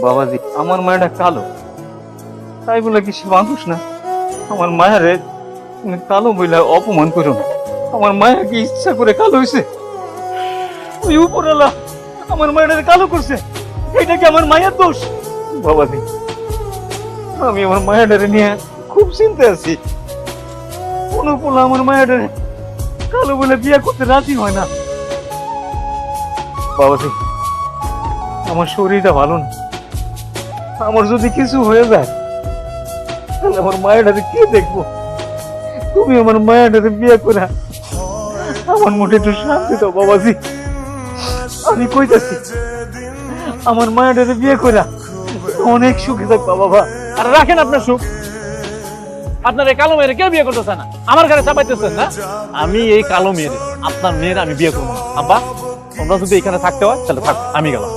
বাবাজি, আমার মায়াটা কালো, তাই বলে কি সে মানুষ না? আমার মায়ারে তুমি কালো বইলা অপমান করো না। আমার মায়া কি ইচ্ছা করে কালো হয়েছে? ওই উপরওয়ালা আমার মায়াটারে কালো করছে, এটা কি আমার মায়ের দোষ? বাবাজি, আমি আমার মায়াটারে নিয়ে খুব চিন্তায় আছি। কোনো পোলা আমার মায়াটারে কালো বলে বিয়ে করতে রাজি হয় না। বাবাজি, আমার শরীরটা ভালো না, আমার যদি কিছু হয়ে যায় তাহলে আমার মায়াটারে কে দেখবো? তুমি আমার মায়াটারে বিয়ে করে আমার মুখে একটু শান্তি দাও বাবাজি। আমি কইতাছি, আমার মায়াটারে বিয়ে করে অনেক সুখে থাকবা বাবা। আর রাখেন আপনার সুখ, আপনার এই কালো মেয়েরে কেউ বিয়ে করতেছে না, আমার ঘরে চাপাইতেছেন না। আমি এই কালো মেয়ের, আপনার মেয়ের আমি বিয়ে করবো না। আব্বা, তোমরা যদি এখানে থাকতে হয় তাহলে থাক, আমি গেলাম।